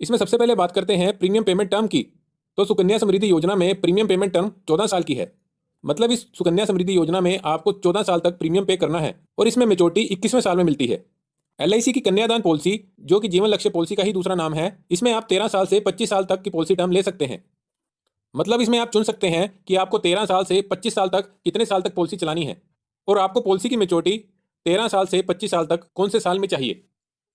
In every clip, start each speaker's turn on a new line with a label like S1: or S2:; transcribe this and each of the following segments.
S1: इसमें सबसे पहले बात करते हैं प्रीमियम पेमेंट टर्म की। तो सुकन्या समृद्धि योजना में प्रीमियम पेमेंट टर्म 14 साल की है। मतलब इस सुकन्या समृद्धि योजना में आपको 14 साल तक प्रीमियम पे करना है और इसमें मेचोरिटी 21वें साल में मिलती है। LIC की कन्यादान पॉलिसी, जो कि जीवन लक्ष्य पॉलिसी का ही दूसरा नाम है, इसमें आप 13 साल से 25 साल तक की पॉलिसी टर्म ले सकते हैं। मतलब इसमें आप चुन सकते हैं कि आपको 13 साल से 25 साल तक कितने साल तक पॉलिसी चलानी है और आपको पॉलिसी की मेचोरिटी 13 साल से 25 साल तक कौन से साल में चाहिए।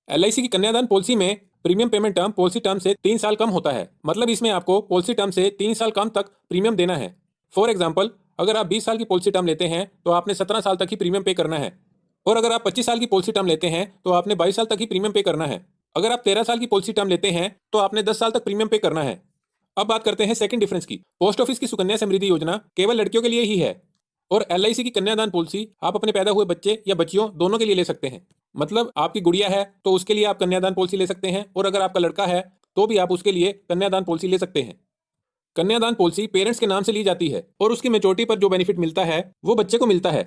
S1: LIC की कन्यादान पॉलिसी में premium payment term policy term से 3 साल कम होता है। मतलब इसमें आपको पॉलिसी टर्म से 3 साल कम तक प्रीमियम देना है। फॉर एग्जाम्पल, अगर आप 20 साल की पॉलिसी टर्म लेते हैं तो आपने 17 साल तक ही प्रीमियम पे करना है, और अगर आप 25 साल की पॉलिसी टर्म लेते हैं तो आपने 22 साल तक ही प्रीमियम पे करना है। अगर आप 13 साल की पॉलिसी टर्म लेते हैं तो आपने 10 साल तक प्रीमियम पे करना है। अब बात करते हैं सेकंड डिफरेंस की। पोस्ट ऑफिस की सुकन्या समृद्धि योजना केवल लड़कियों के लिए ही है और LIC की कन्यादान पॉलिसी आप अपने पैदा हुए बच्चे या बच्चियों दोनों के लिए ले सकते हैं। मतलब आपकी गुड़िया है तो उसके लिए आप कन्यादान पॉलिसी ले सकते हैं, और अगर आपका लड़का है तो भी आप उसके लिए कन्यादान पॉलिसी ले सकते हैं। कन्यादान पॉलिसी पेरेंट्स के नाम से ली जाती है और उसकी मेचोरिटी पर जो बेनिफिट मिलता है वो बच्चे को मिलता है।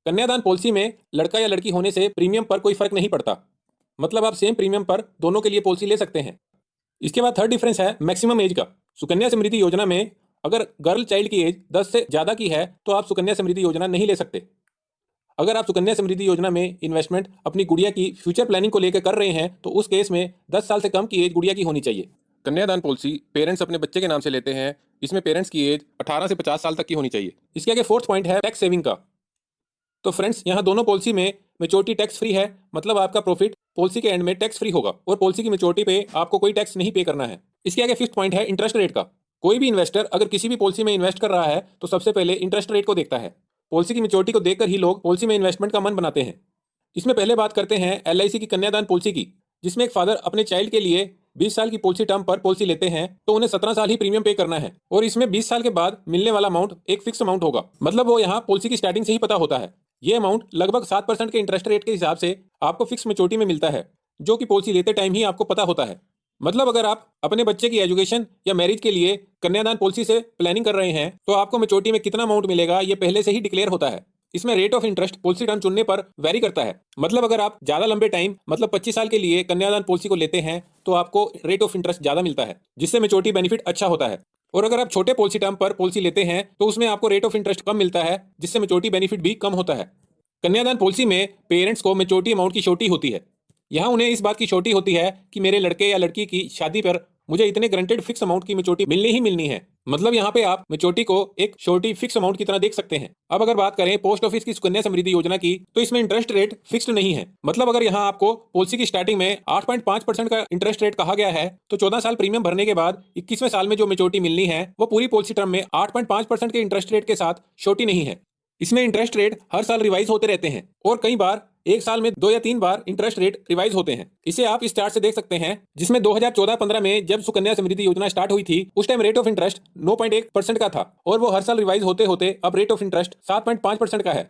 S1: कन्यादान पॉलिसी में लड़का या लड़की होने से प्रीमियम पर कोई फर्क नहीं पड़ता। मतलब आप सेम प्रीमियम पर दोनों के लिए पॉलिसी ले सकते हैं। इसके बाद थर्ड डिफरेंस है मैक्सिमम एज का। सुकन्या समृद्धि योजना में अगर गर्ल चाइल्ड की एज 10 से ज़्यादा की है तो आप सुकन्या समृद्धि योजना नहीं ले सकते। अगर आप सुकन्या समृद्धि योजना में इन्वेस्टमेंट अपनी गुड़िया की फ्यूचर प्लानिंग को लेकर कर रहे हैं तो उस केस में 10 साल से कम की एज गुड़िया की होनी चाहिए। कन्यादान पॉलिसी पेरेंट्स अपने बच्चे के नाम से लेते हैं। इसमें पेरेंट्स की एज 18 से 50 साल तक की होनी चाहिए। इसके आगे फोर्थ पॉइंट है टैक्स सेविंग का। तो फ्रेंड्स, यहाँ दोनों पॉलिसी में मेचोरिटी टैक्स फ्री है। मतलब आपका प्रॉफिट पॉलिसी के एंड में टैक्स फ्री होगा और पॉलिसी की मेचोरिटी पे आपको कोई टैक्स नहीं पे करना है। इसके आगे फिफ्थ पॉइंट है इंटरेस्ट रेट का। कोई भी इन्वेस्टर अगर किसी भी पॉलिसी में इन्वेस्ट कर रहा है तो सबसे पहले इंटरेस्ट रेट को देखता है। पॉलिसी की मेचोरिटी को देखकर ही लोग पॉलिसी में इन्वेस्टमेंट का मन बनाते हैं। इसमें पहले बात करते हैं LIC की कन्यादान पॉलिसी की, जिसमें एक फादर अपने चाइल्ड के लिए 20 साल की पॉलिसी टर्म पर पॉलिसी लेते हैं तो उन्हें 17 साल ही प्रीमियम पे करना है, और इसमें 20 साल के बाद मिलने वाला अमाउंट एक फिक्स अमाउंट होगा। मतलब वो यहाँ पॉलिसी की स्टार्टिंग से ही पता होता है। ये अमाउंट लगभग 7% के इंटरेस्ट रेट के हिसाब से आपको फिक्स मेचोरिटी में मिलता है, जो कि पॉलिसी लेते टाइम ही आपको पता होता है। मतलब अगर आप अपने बच्चे की एजुकेशन या मैरिज के लिए कन्यादान पॉलिसी से प्लानिंग कर रहे हैं तो आपको मेचोरिटी में कितना अमाउंट मिलेगा ये पहले से ही डिक्लेयर होता है। इसमें rate of interest policy term चुनने पर वेरी करता है। मतलब अगर आप ज्यादा लंबे टाइम मतलब 25 साल के लिए कन्यादान पॉलिसी को लेते हैं तो आपको रेट ऑफ इंटरेस्ट ज्यादा मिलता है, जिससे मेचोरिटी बेनिफिट अच्छा होता है। और अगर आप छोटे पॉलिसी टर्म पर पॉलिसी लेते हैं तो उसमें आपको रेट ऑफ इंटरेस्ट कम मिलता है, जिससे मेचोरिटी बेनिफिट भी कम होता है। कन्यादान पॉलिसी में पेरेंट्स को मेचोरिटी अमाउंट की श्योरिटी होती है। यहाँ उन्हें इस बात की श्योरिटी होती है कि मेरे लड़के या लड़की की शादी पर मुझे इतने गारंटेड फिक्स अमाउंट की मेचोरिटी मिलनी ही मिलनी है। मतलब यहाँ पे आप मेचोरिटी को एक श्योरिटी फिक्स अमाउंट की तरह देख सकते हैं। अब अगर बात करें पोस्ट ऑफिस की सुकन्या समृद्धि योजना की, तो इसमें इंटरेस्ट रेट फिक्स्ड नहीं है। मतलब अगर यहाँ आपको पॉलिसी की स्टार्टिंग में 8.5% का इंटरेस्ट रेट कहा गया है तो 14 साल प्रीमियम भरने के बाद 21वें साल में जो मेचोरिटी मिलनी है वो पूरी पॉलिसी टर्म में 8.5% के इंटरेस्ट रेट के साथ श्योरिटी नहीं है। इसमें इंटरेस्ट रेट हर साल रिवाइज होते रहते हैं और कई बार एक साल में 2 या 3 बार इंटरेस्ट रेट रिवाइज होते हैं। इसे आप इस चार्ट से देख सकते हैं, जिसमें 2014-15 में जब सुकन्या समृद्धि योजना स्टार्ट हुई थी उस टाइम रेट ऑफ इंटरेस्ट 9.1% का था और वो हर साल रिवाइज होते होते अब रेट ऑफ इंटरेस्ट 7.5% का है।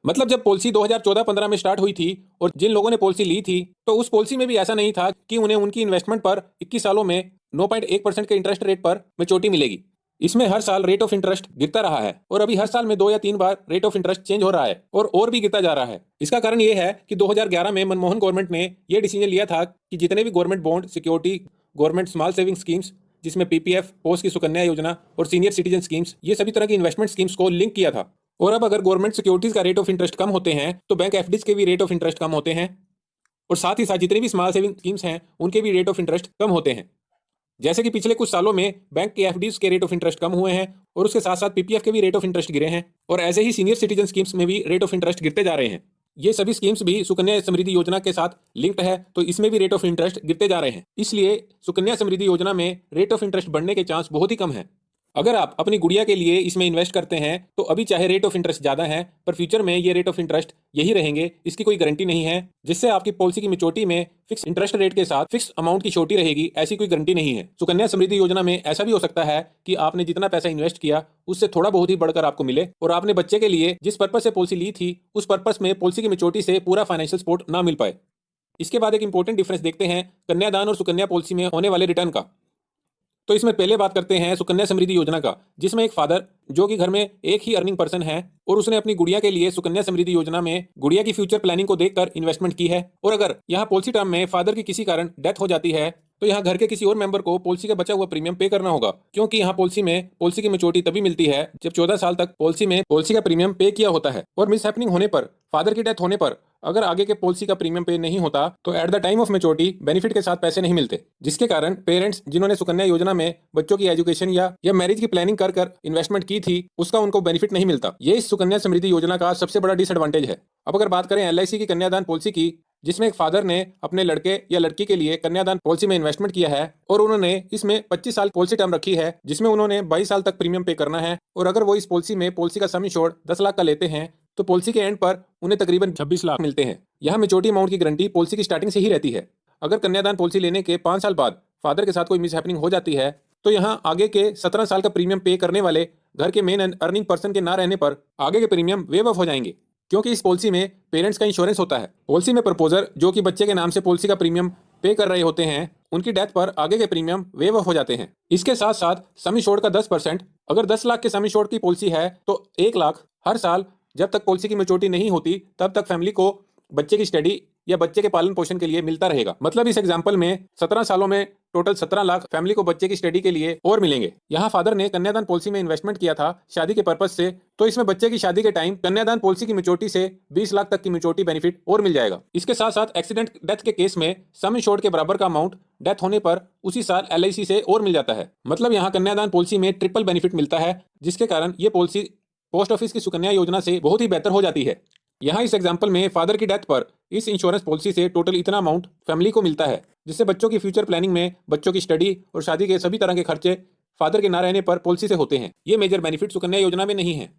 S1: मतलब जब पॉलिसी 2014-15 में स्टार्ट हुई थी और जिन लोगों ने पॉलिसी ली थी तो उस पॉलिसी में भी ऐसा नहीं था कि उन्हें उनकी इन्वेस्टमेंट पर 21 सालों में 9.1% के इंटरेस्ट रेट पर मेचोरिटी मिलेगी। इसमें हर साल रेट ऑफ इंटरेस्ट गिरता रहा है और अभी हर साल में 2 या 3 बार रेट ऑफ इंटरेस्ट चेंज हो रहा है और भी गिरता जा रहा है। इसका कारण ये है कि 2011 में मनमोहन गवर्नमेंट ने यह डिसीजन लिया था कि जितने भी government bond, security, government small saving schemes, जिसमें PPF, पोस्ट की सुकन्या योजना और सीनियर सिटीजन स्कीम्स, ये सभी तरह की इन्वेस्टमेंट स्कीम्स को लिंक किया था। और अब अगर गवर्नमेंट सिक्योरिटीज का रेट ऑफ इंटरेस्ट कम होते हैं तो बैंक FDs के भी रेट ऑफ इंटरेस्ट कम होते हैं, और साथ ही साथ जितने भी स्मॉल सेविंग स्कीम्स हैं उनके भी रेट ऑफ इंटरेस्ट कम होते हैं। जैसे कि पिछले कुछ सालों में बैंक के FDs के रेट ऑफ इंटरेस्ट कम हुए हैं और उसके साथ साथ PPF के भी रेट ऑफ इंटरेस्ट गिरे हैं, और ऐसे ही सीनियर सिटीजन स्कीम्स में भी रेट ऑफ इंटरेस्ट गिरते जा रहे हैं। ये सभी स्कीम्स भी सुकन्या समृद्धि योजना के साथ लिंक्ड है, तो इसमें भी रेट ऑफ इंटरेस्ट गिरते जा रहे हैं। इसलिए सुकन्या समृद्धि योजना में रेट ऑफ इंटरेस्ट बढ़ने के चांस बहुत ही कम है। अगर आप अपनी गुड़िया के लिए इसमें इन्वेस्ट करते हैं तो अभी चाहे रेट ऑफ इंटरेस्ट ज्यादा है पर फ्यूचर में ये रेट ऑफ इंटरेस्ट यही रहेंगे, इसकी कोई गारंटी नहीं है। जिससे आपकी पॉलिसी की मेचोरिटी में फिक्स इंटरेस्ट रेट के साथ फिक्स अमाउंट की श्योरिटी रहेगी, ऐसी कोई गारंटी नहीं है। सुकन्या समृद्धि योजना में ऐसा भी हो सकता है कि आपने जितना पैसा इन्वेस्ट किया उससे थोड़ा बहुत ही बढ़कर आपको मिले और आपने बच्चे के लिए जिस पर्पज से पॉलिसी ली थी उस पर्पज में पॉलिसी की मेचोरिटी से पूरा फाइनेंशियल सपोर्ट ना मिल पाए। इसके बाद एक इंपॉर्टेंट डिफरेंस देखते हैं कन्यादान और सुकन्या पॉलिसी में होने वाले रिटर्न का। तो इसमें पहले बात करते हैं सुकन्या समृद्धि योजना का, जिसमें एक फादर जो कि घर में एक ही अर्निंग पर्सन है और उसने अपनी गुड़िया के लिए सुकन्या समृद्धि योजना में गुड़िया की फ्यूचर प्लानिंग को देखकर इन्वेस्टमेंट की है। और अगर यहाँ पॉलिसी टर्म में फादर की किसी कारण डेथ हो जाती है तो यहाँ घर के किसी और मेंबर को पॉलिसी का बचा हुआ प्रीमियम पे करना होगा, क्योंकि यहाँ पॉलिसी की मैच्योरिटी तभी मिलती है जब 14 साल तक पॉलिसी का प्रीमियम पे किया होता है। और मिस हैपनिंग होने पर, फादर की डेथ होने पर, अगर आगे के पॉलिसी का प्रीमियम पे नहीं होता तो at the time of maturity benefit के साथ पैसे नहीं मिलते, जिसके कारण पेरेंट्स जिन्होंने सुकन्या योजना में बच्चों की एजुकेशन या मैरिज की प्लानिंग कर कर इन्वेस्टमेंट की थी, उसका उनको बेनिफिट नहीं मिलता। ये इस सुकन्या समृद्धि योजना का सबसे बड़ा डिसएडवांटेज है। अब अगर बात करें LIC की कन्यादान पॉलिसी की, जिसमें एक फादर ने अपने लड़के या लड़की के लिए कन्यादान पॉलिसी में इन्वेस्टमेंट किया है और उन्होंने इसमें 25 साल पॉलिसी टर्म रखी है, जिसमें उन्होंने 22 साल तक प्रीमियम पे करना है। और अगर वो इस पॉलिसी में पॉलिसी का सम इंश्योर्ड 10 लाख का लेते हैं तो पॉलिसी के एंड पर उन्हें तकरीबन 26 लाख मिलते हैं। यहाँ मेच्योरिटी अमाउंट की गारंटी पॉलिसी की स्टार्टिंग से ही रहती है। अगर कन्यादान पॉलिसी लेने के 5 साल बाद फादर के साथ कोई मिस हैपनिंग हो जाती है तो यहाँ आगे के 17 साल का प्रीमियम पे करने वाले घर के मेन अर्निंग पर्सन के ना रहने पर आगे के प्रीमियम वेव ऑफ हो जाएंगे, क्योंकि इस पॉलिसी में पेरेंट्स का इंश्योरेंस होता है। पॉलिसी में प्रपोजर जो कि बच्चे के नाम से पॉलिसी का प्रीमियम पे कर रहे होते हैं, उनकी डेथ पर आगे के प्रीमियम वेव ऑफ हो जाते हैं। इसके साथ साथ सम इंश्योर्ड का 10%, अगर 10 लाख के सम इंश्योर्ड की पॉलिसी है तो 1 लाख हर साल जब तक पॉलिसी की मैच्योरिटी नहीं होती तब तक फैमिली को बच्चे की स्टडी या बच्चे के पालन पोषण के लिए मिलता रहेगा। मतलब इस एग्जाम्पल में 17 सालों में टोटल 17 लाख फैमिली को बच्चे की स्टडी के लिए और मिलेंगे। यहाँ फादर ने कन्यादान पॉलिसी में इन्वेस्टमेंट किया था शादी के पर्पज से, तो इसमें बच्चे की शादी के टाइम कन्यादान पॉलिसी की मैच्योरिटी से 20 लाख तक की मैच्योरिटी बेनिफिट और मिल जाएगा। इसके साथ साथ एक्सीडेंट डेथ के केस में सम इंश्योर्ड के बराबर का अमाउंट डेथ होने पर उसी साल LIC से और मिल जाता है। मतलब यहाँ कन्यादान पॉलिसी में ट्रिपल बेनिफिट मिलता है, जिसके कारण ये पॉलिसी पोस्ट ऑफिस की सुकन्या योजना से बहुत ही बेहतर हो जाती है। यहाँ इस एग्जाम्पल में फादर की डेथ पर इस इंश्योरेंस पॉलिसी से टोटल इतना अमाउंट फैमिली को मिलता है, जिससे बच्चों की फ्यूचर प्लानिंग में बच्चों की स्टडी और शादी के सभी तरह के खर्चे फादर के ना रहने पर पॉलिसी से होते हैं। ये मेजर बेनिफिट सुकन्या योजना में नहीं है।